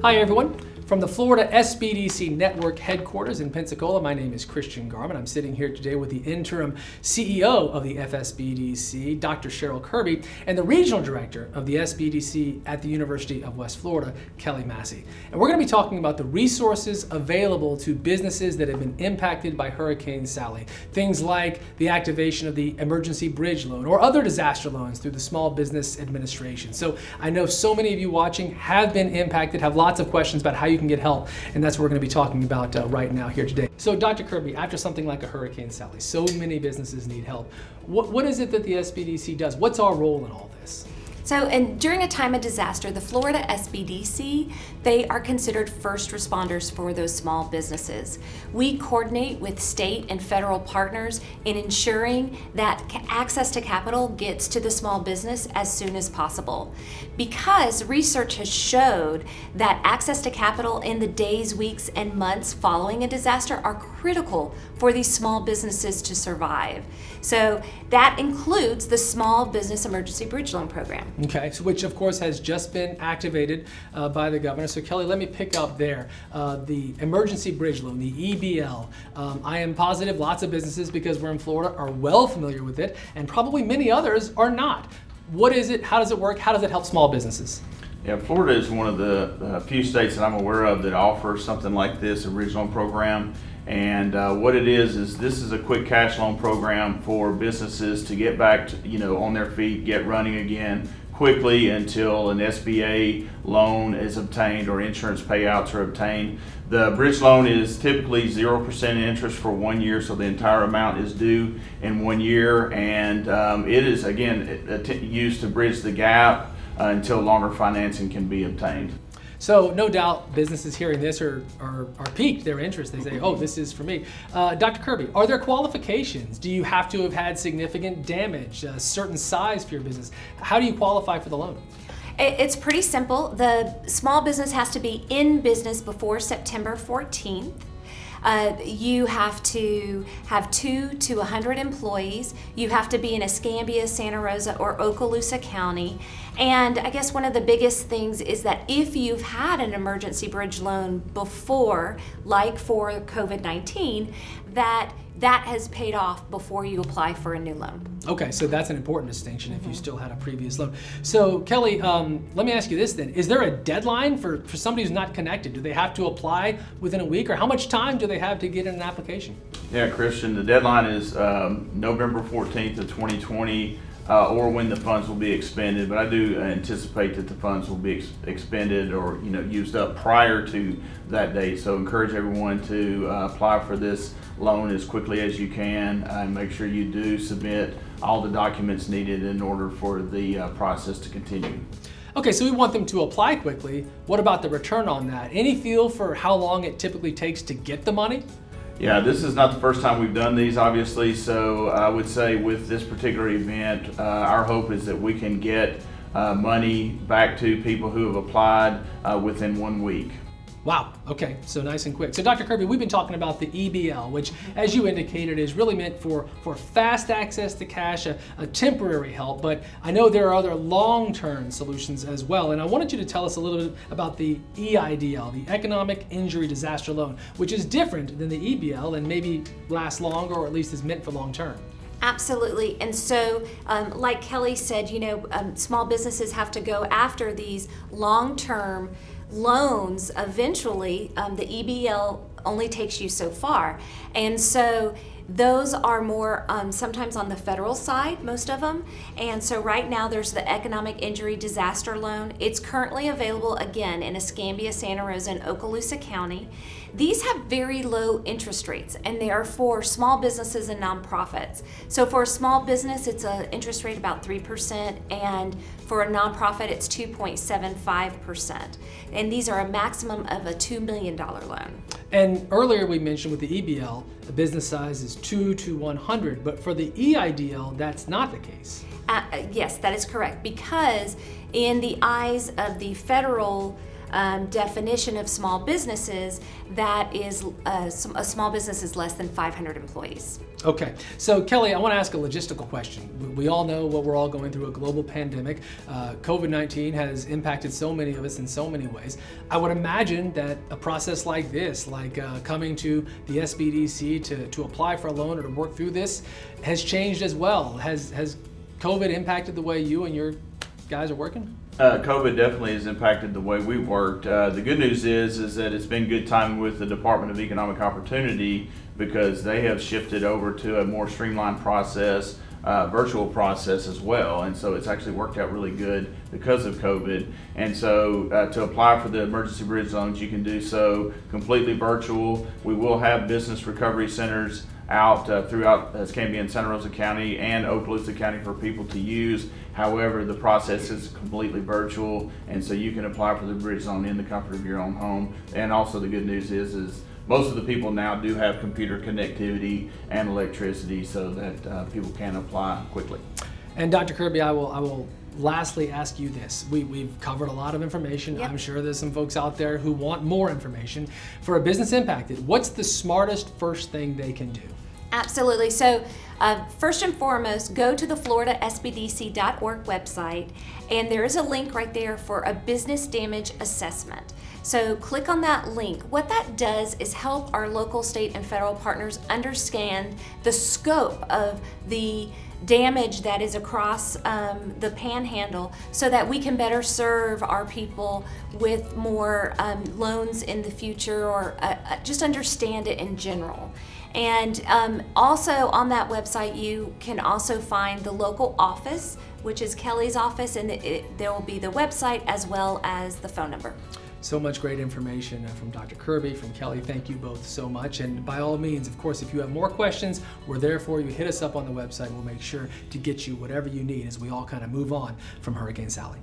Hi everyone. From the Florida SBDC Network headquarters in Pensacola, my name is Christian Garman. I'm sitting here today with the interim CEO of the FSBDC, Dr. Cheryl Kirby, and the regional director of the SBDC at the University of West Florida, Kelly Massey. And we're going to be talking about the resources available to businesses that have been impacted by Hurricane Sally. Things like the activation of the emergency bridge loan or other disaster loans through the Small Business Administration. So I know so many of you watching have been impacted, have lots of questions about how you can get help, and that's what we're going to be talking about right now here today. So Dr. Kirby, after something like a Hurricane Sally, so many businesses need help. What is it that the SBDC does? What's our role in all this? So, and during a time of disaster, the Florida SBDC, they are considered first responders for those small businesses. We coordinate with state and federal partners in ensuring that access to capital gets to the small business as soon as possible. Because research has showed that access to capital in the days, weeks, and months following a disaster are critical for these small businesses to survive. So that includes the Small Business Emergency Bridge Loan Program. Okay, so which of course has just been activated by the governor. So Kelly, let me pick up there. The emergency bridge loan, the EBL. I am positive lots of businesses, because we're in Florida, are well familiar with it, and probably many others are not. What is it? How does it work? How does it help small businesses? Yeah, Florida is one of the few states that I'm aware of that offers something like this, a bridge loan program. And what it is this is a quick cash loan program for businesses to get back to, on their feet, get running again quickly until an SBA loan is obtained or insurance payouts are obtained. The bridge loan is typically 0% interest for 1 year, so the entire amount is due in 1 year, and it is again used to bridge the gap until longer financing can be obtained. So no doubt businesses hearing this are piqued their interest. They say, oh, this is for me. Dr. Kirby, are there qualifications? Do you have to have had significant damage, a certain size for your business? How do you qualify for the loan? It's pretty simple. The small business has to be in business before September 14th. You have to have 2 to 100 employees. You have to be in Escambia, Santa Rosa, or Okaloosa County. And I guess one of the biggest things is that if you've had an emergency bridge loan before, like for COVID-19, that has paid off before you apply for a new loan. Okay, so that's an important distinction if you still had a previous loan. So Kelly, let me ask you this then. Is there a deadline for somebody who's not connected? Do they have to apply within a week, or how much time do they have to get in an application? Yeah, Christian, the deadline is November 14th of 2020, or when the funds will be expended. But I do anticipate that the funds will be expended or used up prior to that date. So encourage everyone to apply for this loan as quickly as you can, and make sure you do submit all the documents needed in order for the process to continue. Okay, so we want them to apply quickly. What about the return on that? Any feel for how long it typically takes to get the money? Yeah, this is not the first time we've done these, obviously, so I would say with this particular event, our hope is that we can get money back to people who have applied within 1 week. Wow, okay, so nice and quick. So Dr. Kirby, we've been talking about the EBL, which, as you indicated, is really meant for fast access to cash, a temporary help, but I know there are other long-term solutions as well, and I wanted you to tell us a little bit about the EIDL, the Economic Injury Disaster Loan, which is different than the EBL and maybe lasts longer, or at least is meant for long-term. Absolutely. And so, like Kelly said, small businesses have to go after these long-term loans. Eventually, the EBL only takes you so far. And so those are more sometimes on the federal side, most of them. And so right now there's the Economic Injury Disaster Loan. It's currently available again in Escambia, Santa Rosa, and Okaloosa County. These have very low interest rates, and they are for small businesses and nonprofits. So for a small business, it's an interest rate about 3%, and for a nonprofit, it's 2.75%. And these are a maximum of a $2 million loan. And earlier we mentioned with the EBL, the business size is 2 to 100, but for the EIDL, that's not the case. Yes, that is correct, because in the eyes of the federal definition of small businesses, that is a small business is less than 500 employees. Okay, so Kelly, I want to ask a logistical question. We all know what we're all going through, a global pandemic. COVID-19 has impacted so many of us in so many ways. I would imagine that a process like this, like coming to the SBDC to apply for a loan or to work through this, has changed as well. Has COVID impacted the way you and your guys are working? COVID definitely has impacted the way we worked. The good news is that it's been good timing with the Department of Economic Opportunity, because they have shifted over to a more streamlined process, virtual process as well. And so it's actually worked out really good because of COVID. And so to apply for the emergency bridge loans, you can do so completely virtual. We will have business recovery centers out throughout Escambia and Santa Rosa County and Okaloosa County for people to use. However, the process is completely virtual, and so you can apply for the bridge loan in the comfort of your own home. And also the good news is most of the people now do have computer connectivity and electricity, so that people can apply quickly. And Dr. Kirby, I will lastly ask you this. We've covered a lot of information. Yep. I'm sure there's some folks out there who want more information. For a business impacted, what's the smartest first thing they can do? Absolutely. So first and foremost, go to the FloridaSBDC.org website, and there is a link right there for a business damage assessment. So click on that link. What that does is help our local, state, and federal partners understand the scope of the damage that is across the panhandle, so that we can better serve our people with more loans in the future, or just understand it in general. And also on that website, you can also find the local office, which is Kelly's office, and there will be the website as well as the phone number. So much great information from Dr. Kirby, from Kelly. Thank you both so much. And by all means, of course, if you have more questions, we're there for you. Hit us up on the website. We'll make sure to get you whatever you need as we all kind of move on from Hurricane Sally.